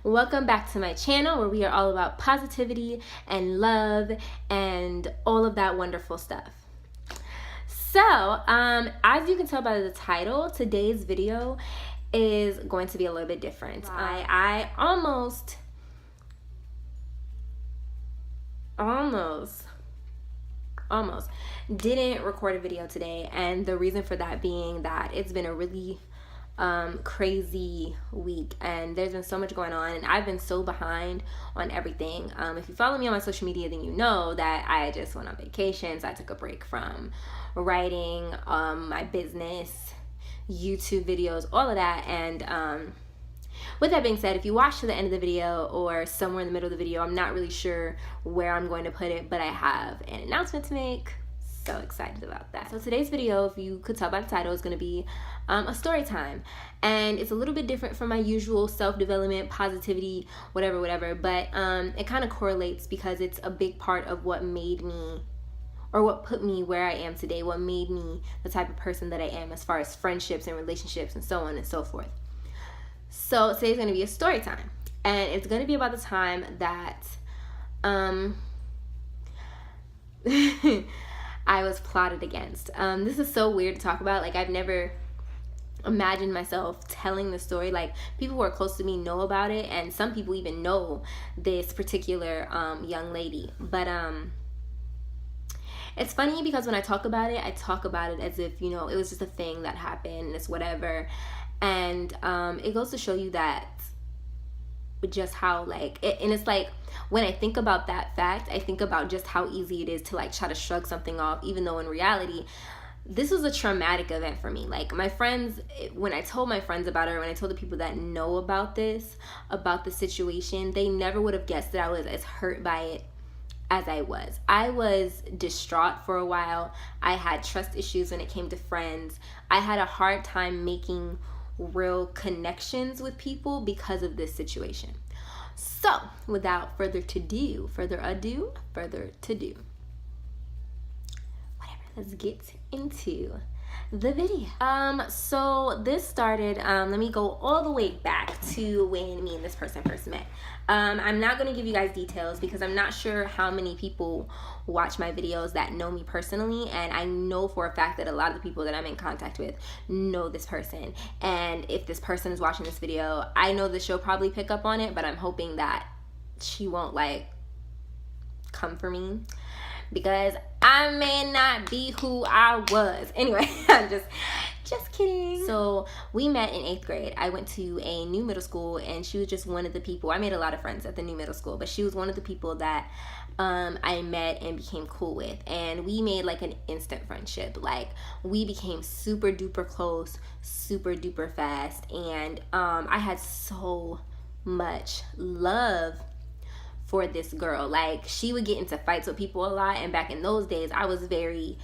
Welcome back to my channel where we are all about positivity and love and all of that wonderful stuff. So, as you can tell by the title, today's video is going to be a little bit different. I almost didn't record a video today, and the reason for that being that it's been a really crazy week and there's been so much going on and I've been so behind on everything. If you follow me on my social media, then you know that I just went on vacations. I took a break from writing, my business, YouTube videos, all of that. And with that being said, if you watch to the end of the video or somewhere in the middle of the video, I'm not really sure where I'm going to put it, but I have an announcement to make. So excited about that. So today's video, if you could tell by the title, is going to be a story time, and it's a little bit different from my usual self-development, positivity, whatever, but it kind of correlates because it's a big part of what made me, or what put me where I am today, what made me the type of person that I am as far as friendships and relationships and so on and so forth. So today's going to be a story time, and it's going to be about the time that I was plotted against. This is so weird to talk about. Like, I've never imagined myself telling the story. Like, people who are close to me know about it, and some people even know this particular young lady. But it's funny because when I talk about it as if, you know, it was just a thing that happened and it's whatever. And it goes to show you that just how, like, and it's like, when I think about that fact, I think about just how easy it is to like try to shrug something off, even though in reality this was a traumatic event for me. Like, my friends, when I told my friends about it, or when I told the people that know about this, about the situation, they never would have guessed that I was as hurt by it as I was. I was distraught for a while. I had trust issues when it came to friends. I had a hard time making real connections with people because of this situation. So without further ado, whatever, let's get into the video. So this started, let me go all the way back to when me and this person first met. I'm not going to give you guys details because I'm not sure how many people watch my videos that know me personally, and I know for a fact that a lot of the people that I'm in contact with know this person. And if this person is watching this video, I know that she'll probably pick up on it, but I'm hoping that she won't like come for me, because I may not be who I was. Anyway, I'm just kidding. So we met in 8th grade. I went to a new middle school, and she was just one of the people. I made a lot of friends at the new middle school, but she was one of the people that I met and became cool with, and we made like an instant friendship. Like, we became super duper close, super duper fast, and I had so much love for this girl. Like, she would get into fights with people a lot, and back in those days I was very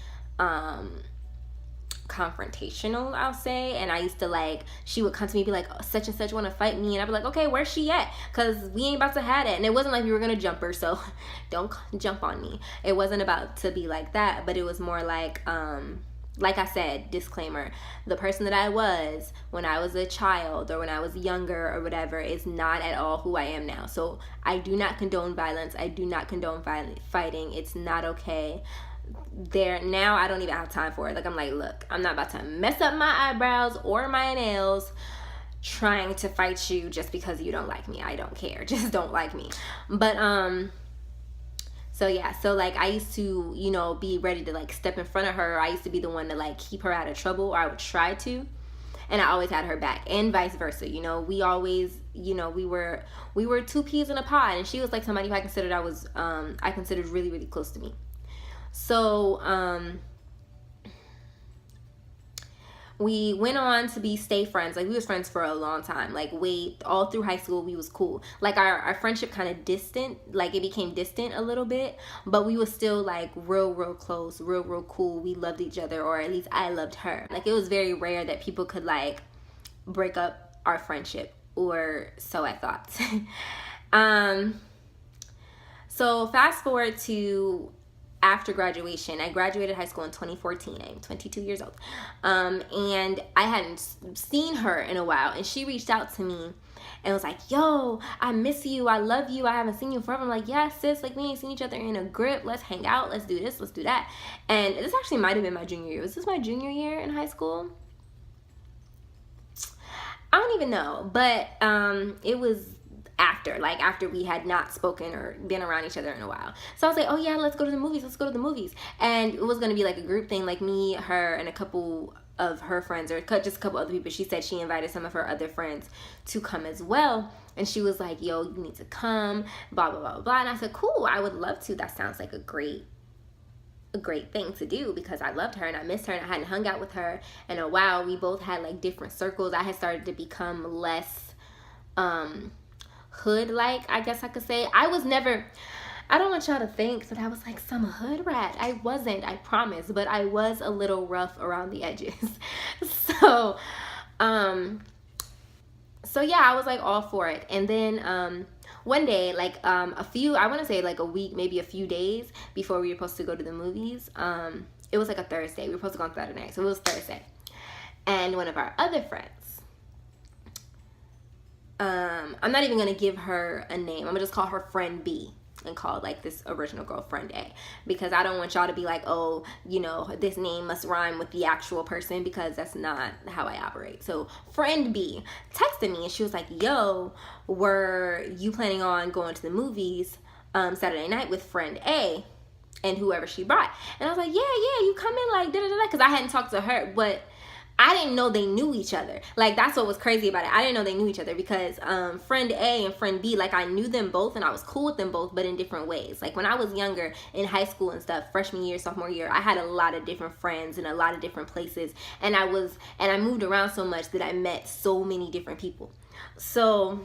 confrontational, I'll say, and I used to, like, she would come to me and be like, oh, such and such want to fight me, and I'd be like, okay, where's she at, because we ain't about to have it. And it wasn't like we were gonna jump her, so don't jump on me. It wasn't about to be like that, but it was more like I said, disclaimer, the person that I was when I was a child or when I was younger or whatever is not at all who I am now. So I do not condone violence. I do not condone fighting. It's not okay. Now I don't even have time for it. Like, I'm like, look, I'm not about to mess up my eyebrows or my nails trying to fight you just because you don't like me. I don't care. Just don't like me. But so yeah, so like, I used to, you know, be ready to like step in front of her. I used to be the one to like keep her out of trouble, or I would try to, and I always had her back, and vice versa. You know, we always, you know, we were two peas in a pod, and she was like somebody who I considered really, really close to me. So we went on to stay friends. Like, we was friends for a long time. Like, all through high school we was cool. Like, our friendship kind of distant, like, it became distant a little bit, but we was still like real close, real cool. We loved each other, or at least I loved her. Like, it was very rare that people could like break up our friendship, or so I thought. So fast forward to after graduation. I graduated high school in 2014. I'm 22 years old. And I hadn't seen her in a while. And she reached out to me and was like, yo, I miss you. I love you. I haven't seen you forever. I'm like, yeah, sis, like, we ain't seen each other in a grip. Let's hang out. Let's do this. Let's do that. And this actually might have been my junior year. Was this my junior year in high school? I don't even know. But it was after we had not spoken or been around each other in a while. So I was like, oh yeah, let's go to the movies. Let's go to the movies. And it was going to be like a group thing, like me, her, and a couple of her friends, or just a couple other people. She said she invited some of her other friends to come as well. And she was like, yo, you need to come, blah, blah, blah, blah. And I said, cool, I would love to. That sounds like a great thing to do, because I loved her and I missed her and I hadn't hung out with her in a while. We both had like different circles. I had started to become less hood like, I guess I could say. I don't want y'all to think that I was like some hood rat. I wasn't, I promise, but I was a little rough around the edges. So yeah, I was like all for it. And then one day, like I want to say like a week, maybe a few days before we were supposed to go to the movies, it was like a Thursday. We were supposed to go on Saturday night, so it was Thursday. And one of our other friends, I'm not even going to give her a name. I'm going to just call her friend B and call like this original girl friend A, because I don't want y'all to be like, oh, you know, this name must rhyme with the actual person, because that's not how I operate. So friend B texted me and she was like, yo, were you planning on going to the movies Saturday night with friend A and whoever she brought? And I was like, yeah, you come in like da-da-da-da, because I hadn't talked to her, but I didn't know they knew each other. Like, that's what was crazy about it. I didn't know they knew each other, because friend A and friend B, like, I knew them both and I was cool with them both, but in different ways. Like, when I was younger in high school and stuff, freshman year, sophomore year, I had a lot of different friends in a lot of different places, and I moved around so much that I met so many different people. So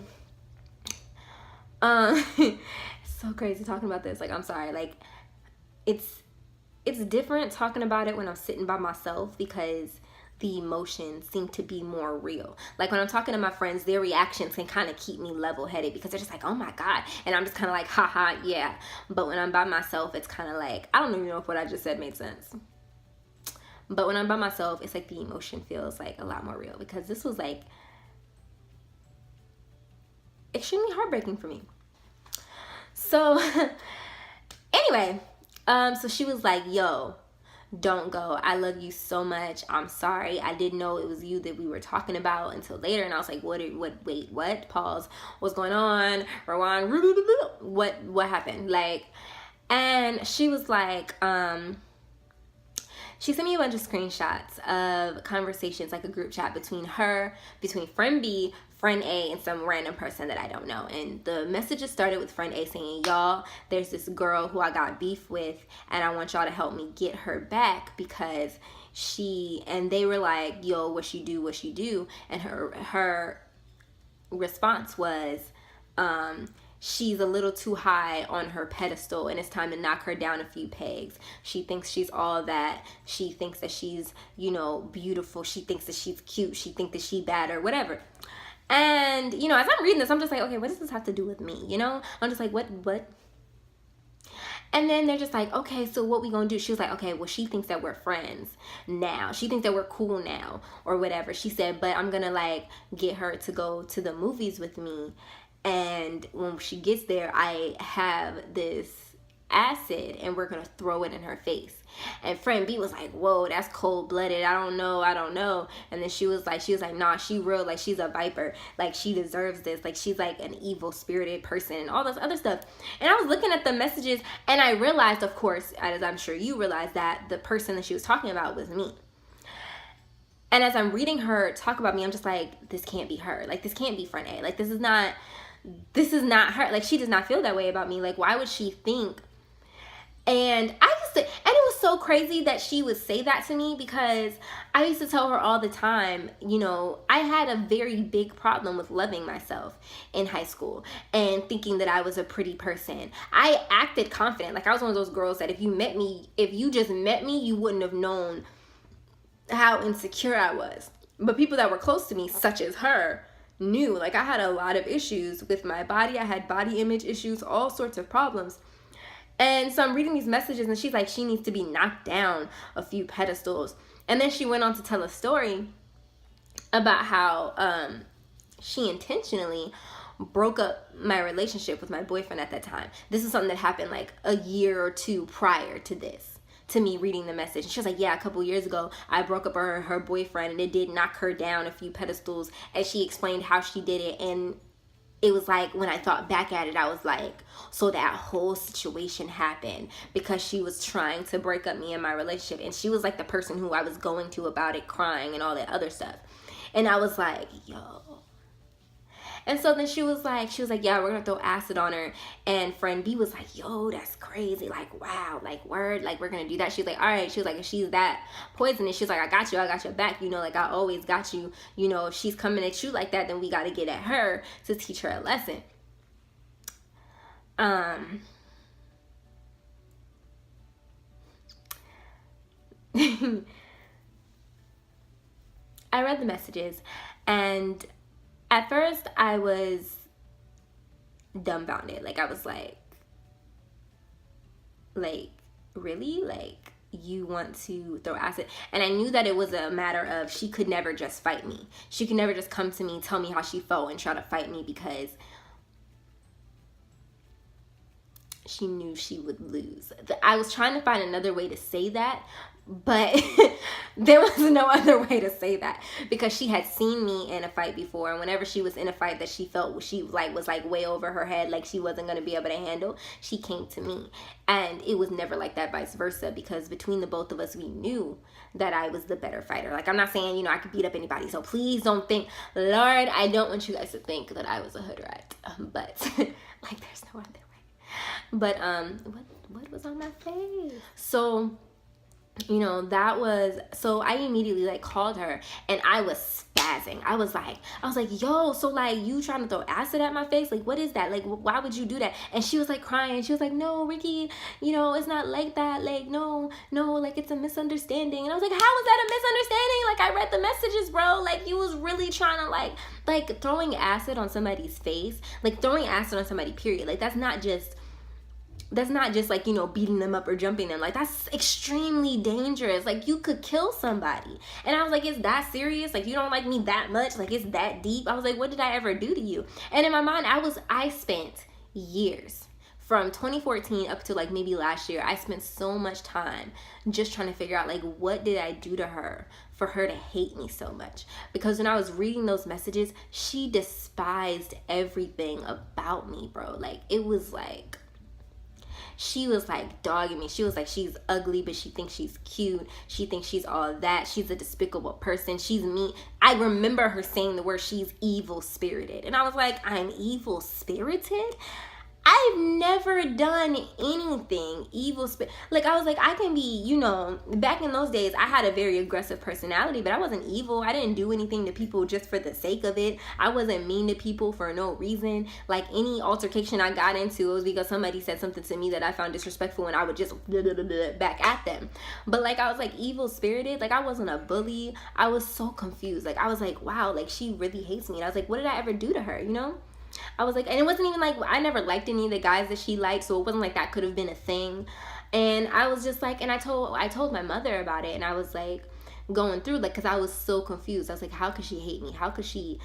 it's so crazy talking about this. Like, I'm sorry. Like, it's different talking about it when I'm sitting by myself, because the emotions seem to be more real. Like, when I'm talking to my friends, their reactions can kind of keep me level-headed, because they're just like, oh my God. And I'm just kind of like, haha, yeah. But when I'm by myself, it's kind of like, I don't even know if what I just said made sense. But when I'm by myself, it's like the emotion feels like a lot more real, because this was like extremely heartbreaking for me. So anyway, so she was like, yo, don't go. I love you so much. I'm sorry. I didn't know it was you that we were talking about until later. And I was like, wait, what? Pause. What's going on? Rewind. What happened? Like, and she was like, she sent me a bunch of screenshots of conversations, like a group chat between friend B, friend A, and some random person that I don't know. And the messages started with friend A saying, y'all, there's this girl who I got beef with, and I want y'all to help me get her back, because and they were like, yo, what she do? And her response was, she's a little too high on her pedestal, and it's time to knock her down a few pegs. She thinks she's all that. She thinks that she's, you know, beautiful. She thinks that she's cute. She thinks that she's bad or whatever. And, you know, as I'm reading this, I'm just like, okay, what does this have to do with me? You know, I'm just like, what? And then they're just like, okay, so what we gonna do? She was like, okay, well, she thinks that we're friends now. She thinks that we're cool now or whatever. She said, but I'm gonna like get her to go to the movies with me. And when she gets there, I have this acid and we're gonna throw it in her face. And friend B was like, whoa, that's cold-blooded. I don't know. And then she was like, nah, she real, like, she's a viper, like, she deserves this, like, she's like an evil spirited person and all this other stuff. And I was looking at the messages and I realized, of course, as I'm sure you realized, that the person that she was talking about was me. And as I'm reading her talk about me, I'm just like, this can't be her. Like, this can't be friend A. Like, this is not her. Like, she does not feel that way about me. Like, why would she think? And it was so crazy that she would say that to me, because I used to tell her all the time, you know, I had a very big problem with loving myself in high school and thinking that I was a pretty person. I acted confident. Like, I was one of those girls that if you just met me, you wouldn't have known how insecure I was. But people that were close to me, such as her, knew. Like, I had a lot of issues with my body. I had body image issues, all sorts of problems. And so I'm reading these messages, and she's like, she needs to be knocked down a few pedestals. And then she went on to tell a story about how she intentionally broke up my relationship with my boyfriend at that time. This is something that happened like a year or two prior to this, to me reading the message. And she was like, yeah, a couple years ago I broke up her boyfriend, and it did knock her down a few pedestals. And she explained how she did it. And it was like, when I thought back at it, I was like, so that whole situation happened because she was trying to break up me and my relationship. And she was like the person who I was going to about it, crying and all that other stuff. And I was like, yo. And so then she was like, yeah, we're gonna throw acid on her. And friend B was like, yo, that's crazy. Like, wow, like, word, like, we're gonna do that. She's like, all right. She was like, if she's that poisonous, she's like, I got your back, you know, like, I always got you. You know, if she's coming at you like that, then we gotta get at her to teach her a lesson. I read the messages, and at first I was dumbfounded. Like, I was like, really? Like, you want to throw acid? And I knew that it was a matter of, she could never just fight me. She could never just come to me, tell me how she felt, and try to fight me, because she knew she would lose. I was trying to find another way to say that, but there was no other way to say that, because she had seen me in a fight before, and whenever she was in a fight that she felt she was like way over her head, like she wasn't going to be able to handle, she came to me. And it was never like that vice versa, because between the both of us, we knew that I was the better fighter. Like, I'm not saying, you know, I could beat up anybody, so please don't think, Lord, I don't want you guys to think that I was a hood rat, but like, there's no other way. But what was on my face? So, you know, so I immediately like called her, and I was spazzing. I was like, yo, so like, you trying to throw acid at my face? Like, what is that? Like, why would you do that? And she was like crying. She was like, no, Ricky, you know, it's not like that. Like, no, like, it's a misunderstanding. And I was like, how is that a misunderstanding? Like, I read the messages, bro. Like, you was really trying to like throwing acid on somebody's face, like throwing acid on somebody, period. Like, that's not just like, you know, beating them up or jumping them. Like, that's extremely dangerous. Like, you could kill somebody. And I was like, is that serious? Like, you don't like me that much? Like, it's that deep? I was like, what did I ever do to you? And in my mind, I spent years, from 2014 up to like maybe last year, I spent so much time just trying to figure out, like, what did I do to her for her to hate me so much? Because when I was reading those messages, she despised everything about me, bro. Like, it was like, she was like dogging me. She was like, she's ugly, but she thinks she's cute. She thinks she's all that. She's a despicable person. She's me. I remember her saying the word, she's evil spirited. And I was like, I'm evil spirited? I've never done anything evil. Like, I was like, I can be, you know, back in those days, I had a very aggressive personality, but I wasn't evil. I didn't do anything to people just for the sake of it. I wasn't mean to people for no reason. Like, any altercation I got into, it was because somebody said something to me that I found disrespectful, and I would just back at them. But like, I was like evil spirited. Like, I wasn't a bully. I was so confused. Like, I was like, wow, like, she really hates me. And I was like, what did I ever do to her, you know? I was like, and it wasn't even like, I never liked any of the guys that she liked, so it wasn't like that could have been a thing. And I was just like, and I told my mother about it, and I was like going through, like, because I was so confused. I was like, how could she hate me? How could she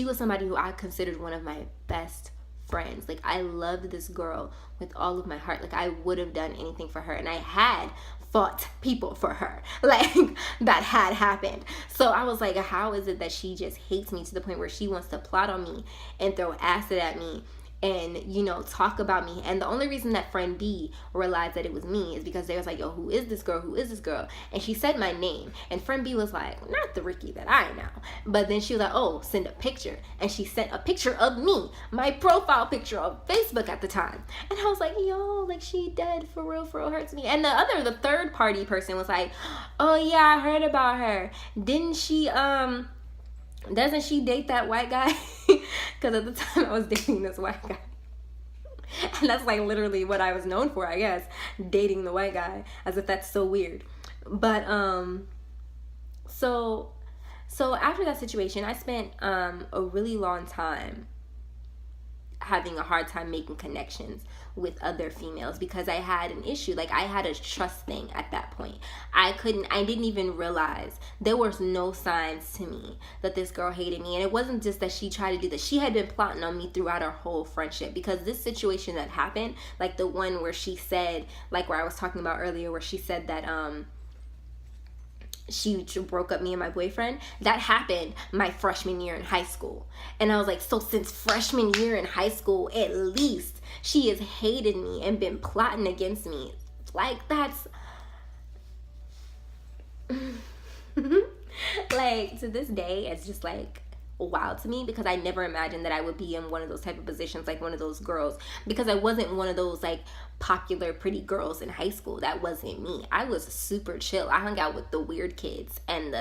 was somebody who I considered one of my best friends. Like, I loved this girl with all of my heart. Like, I would have done anything for her, and I had fought people for her. Like, that had happened. So I was like, how is it that she just hates me to the point where she wants to plot on me and throw acid at me and, you know, talk about me? And the only reason that friend B realized that it was me is because they was like, yo, who is this girl? And she said my name, and friend B was like, not the Ricky that I know. But then she was like, oh, send a picture. And she sent a picture of me, my profile picture on Facebook at the time. And I was like, yo, like, she dead, for real hurts me. And the third party person was like, oh yeah, I heard about her. Didn't she doesn't she date that white guy? Because at the time I was dating this white guy. And that's like literally what I was known for, I guess. Dating the white guy. As if that's so weird. But so after that situation, I spent a really long time having a hard time making connections with other females because I had an issue. Like, I had a trust thing at that point. I didn't even realize, there was no signs to me that this girl hated me. And it wasn't just that she tried to do this. She had been plotting on me throughout our whole friendship, because this situation that happened, like the one where she said, like where I was talking about earlier, where she said that she broke up me and my boyfriend, that happened my freshman year in high school. And I was like, so since freshman year in high school, at least she has hated me and been plotting against me. Like, that's like, to this day, it's just like wild to me, because I never imagined that I would be in one of those type of positions, like one of those girls, because I wasn't one of those like popular pretty girls in high school. That wasn't me. I was super chill. I hung out with the weird kids and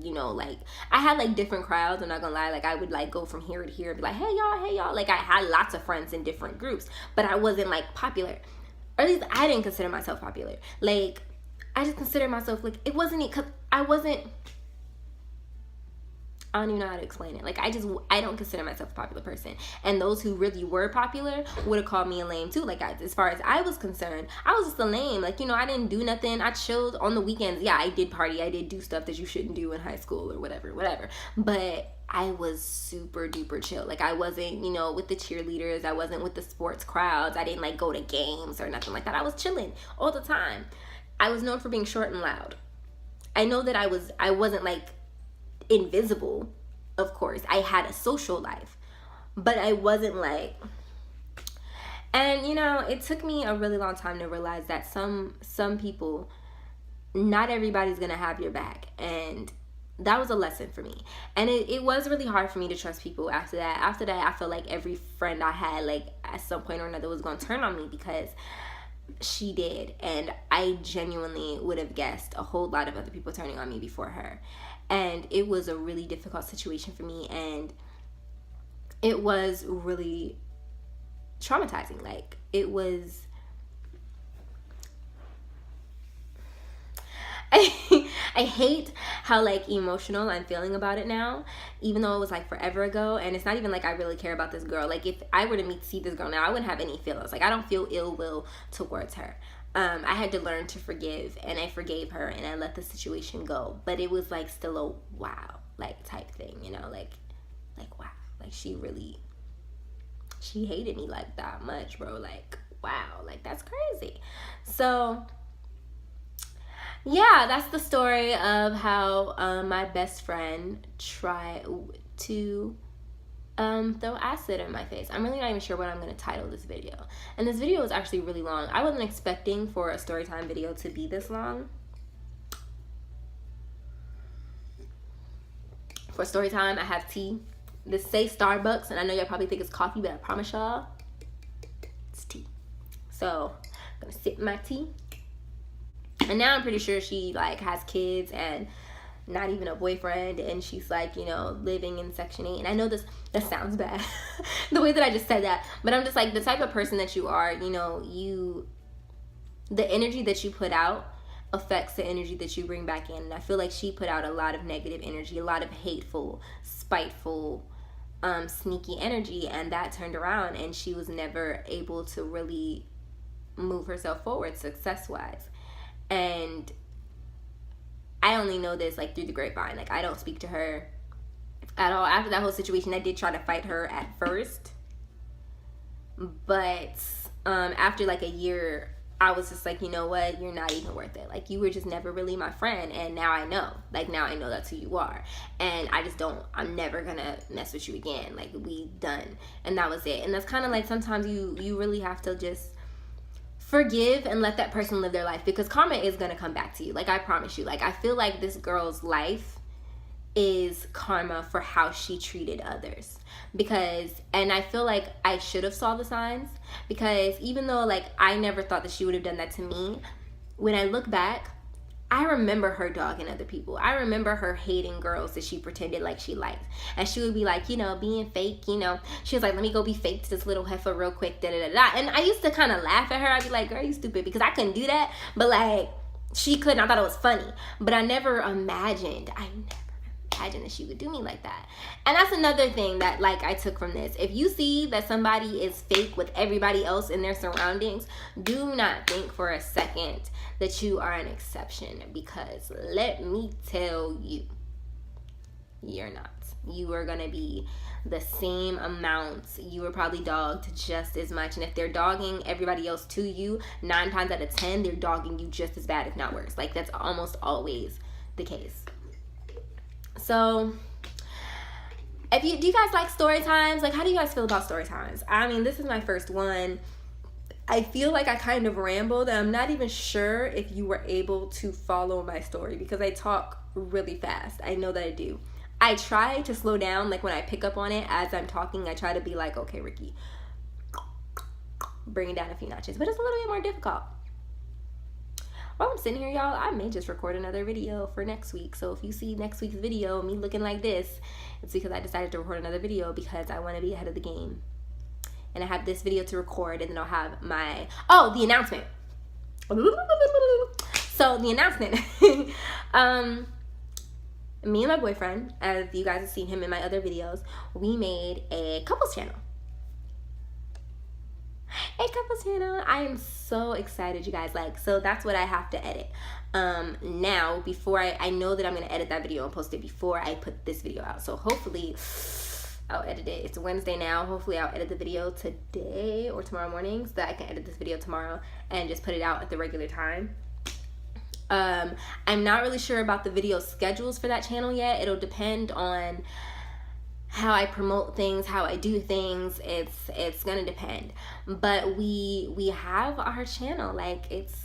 you know, like, I had like different crowds. I'm not gonna lie, like I would like go from here to here and be like, hey y'all, like I had lots of friends in different groups, but I wasn't like popular, or at least I didn't consider myself popular. Like, I just considered myself, like, it wasn't, because I don't even know how to explain it. Like, I don't consider myself a popular person. And those who really were popular would have called me a lame too. Like, as far as I was concerned, I was just a lame. Like, you know, I didn't do nothing. I chilled on the weekends. Yeah, I did party. I did do stuff that you shouldn't do in high school or whatever. But I was super duper chill. Like, I wasn't, you know, with the cheerleaders. I wasn't with the sports crowds. I didn't like go to games or nothing like that. I was chilling all the time. I was known for being short and loud. I know that I wasn't like invisible, of course. I had a social life, but I wasn't like, and you know, it took me a really long time to realize that some people, not everybody's gonna have your back, and that was a lesson for me. And it was really hard for me to trust people after that. After that, I felt like every friend I had, like, at some point or another was gonna turn on me, because she did. And I genuinely would have guessed a whole lot of other people turning on me before her. And it was a really difficult situation for me, and it was really traumatizing. Like, it was, I hate how like emotional I'm feeling about it now, even though it was like forever ago. And it's not even like I really care about this girl. Like, if I were to see this girl now, I wouldn't have any feelings. Like, I don't feel ill will towards her. I had to learn to forgive, and I forgave her, and I let the situation go. But it was like still a wow, like, type thing, you know, like wow, like she hated me like that much, bro. Like, wow, like that's crazy. So yeah, that's the story of how my best friend tried to throw acid in my face. I'm really not even sure what I'm going to title this video. And this video is actually really long. I wasn't expecting for a story time video to be this long. For story time, I have tea. This says Starbucks, and I know y'all probably think it's coffee, but I promise y'all, it's tea. So I'm going to sip my tea. And now I'm pretty sure she like has kids and not even a boyfriend, and she's like, you know, living in Section 8. And I know that sounds bad the way that I just said that, but I'm just like, the type of person that you are, you know, the energy that you put out affects the energy that you bring back in. And I feel like she put out a lot of negative energy, a lot of hateful, spiteful, sneaky energy, and that turned around, and she was never able to really move herself forward success-wise. And I only know this like through the grapevine. Like, I don't speak to her at all. After that whole situation, I did try to fight her at first, but after like a year, I was just like, you know what, you're not even worth it. Like, you were just never really my friend, and now I know. Like, now I know that's who you are, and I'm never gonna mess with you again. Like, we done, and that was it. And that's kind of like, sometimes you really have to just forgive and let that person live their life, because karma is going to come back to you. Like, I promise you. Like, I feel like this girl's life is karma for how she treated others, and I feel like I should have saw the signs, because even though like I never thought that she would have done that to me, when I look back, I remember her dogging other people. I remember her hating girls that she pretended like she liked. And she would be like, you know, being fake, you know. She was like, let me go be fake to this little heifer real quick, da-da-da-da. And I used to kind of laugh at her. I'd be like, girl, you stupid, because I couldn't do that. But like, she couldn't. I thought it was funny. But I never imagined, imagine that she would do me like that. And that's another thing that like I took from this. If you see that somebody is fake with everybody else in their surroundings, do not think for a second that you are an exception, because let me tell you, you're not. You are gonna be the same amount. You are probably dogged just as much, and if they're dogging everybody else to you, 9 times out of 10 they're dogging you just as bad, if not worse. Like, that's almost always the case. So do you guys like story times? Like, how do you guys feel about story times? I mean, this is my first one. I feel like I kind of rambled, and I'm not even sure if you were able to follow my story because I talk really fast. I know that I do. I try to slow down, like when I pick up on it as I'm talking, I try to be like, okay, Ricky, bring it down a few notches, but it's a little bit more difficult. While I'm sitting here, y'all, I may just record another video for next week. So if you see next week's video, me looking like this, it's because I decided to record another video because I want to be ahead of the game. And I have this video to record, and then I'll have my, the announcement. So the announcement, me and my boyfriend, as you guys have seen him in my other videos, we made a couples channel. I am so excited, you guys. Like, so that's what I have to edit now, before I know that I'm gonna edit that video and post it before I put this video out. So hopefully I'll edit it. It's Wednesday now. Hopefully I'll edit the video today or tomorrow morning so that I can edit this video tomorrow and just put it out at the regular time. I'm not really sure about the video schedules for that channel yet. It'll depend on how I promote things, how I do things. It's gonna depend. But we have our channel, like, it's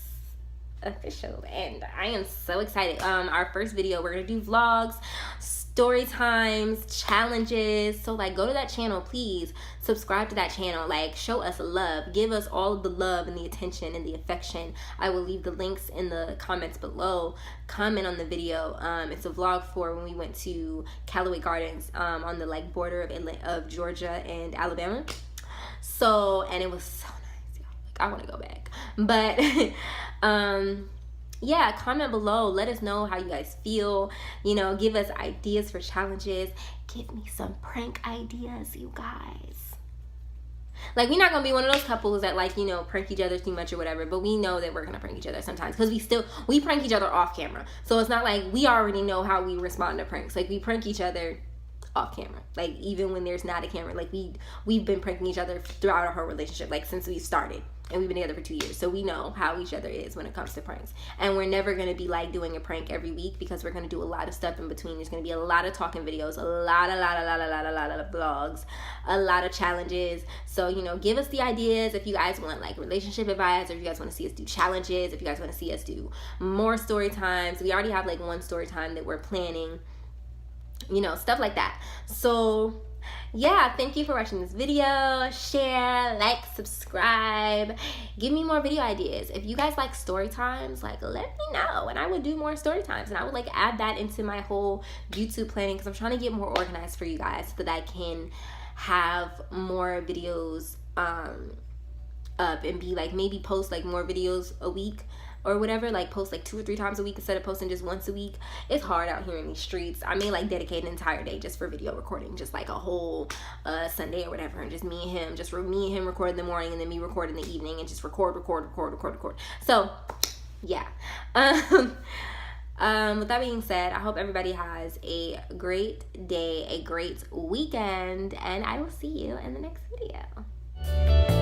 official, and I am so excited. Our first video, we're gonna do vlogs, story times, challenges. So like, go to that channel, please subscribe to that channel, like, show us love, give us all of the love and the attention and the affection. I will leave the links in the comments below. Comment on the video. It's a vlog for when we went to Callaway Gardens, on the like border of Georgia and Alabama. So, and it was so nice, y'all. Like, I want to go back, but yeah, comment below, let us know how you guys feel, you know, give us ideas for challenges, give me some prank ideas, you guys. Like, we're not gonna be one of those couples that, like, you know, prank each other too much or whatever, but we know that we're gonna prank each other sometimes, because we prank each other off camera. So it's not like we already know how we respond to pranks. Like, we prank each other off camera, like, even when there's not a camera. Like, we've been pranking each other throughout our whole relationship, like, since we started, and we've been together for 2 years. So we know how each other is when it comes to pranks. And we're never going to be like doing a prank every week, because we're going to do a lot of stuff in between. There's going to be a lot of talking videos, a lot of vlogs, a lot of challenges. So, you know, give us the ideas if you guys want like relationship advice, or if you guys want to see us do challenges, if you guys want to see us do more story times. We already have like one story time that we're planning, you know, stuff like that. So yeah, thank you for watching this video. Share, like, subscribe, give me more video ideas. If you guys like story times, like, let me know, and I would do more story times, and I would like add that into my whole YouTube planning, because I'm trying to get more organized for you guys so that I can have more videos up and be like, maybe post like more videos a week or whatever, like post like 2 or 3 times a week instead of posting just once a week. It's hard out here in these streets. I may like dedicate an entire day just for video recording, just like a whole Sunday or whatever, and just me and him record in the morning, and then me record in the evening, and just record. So yeah, with that being said, I hope everybody has a great day, a great weekend, and I will see you in the next video.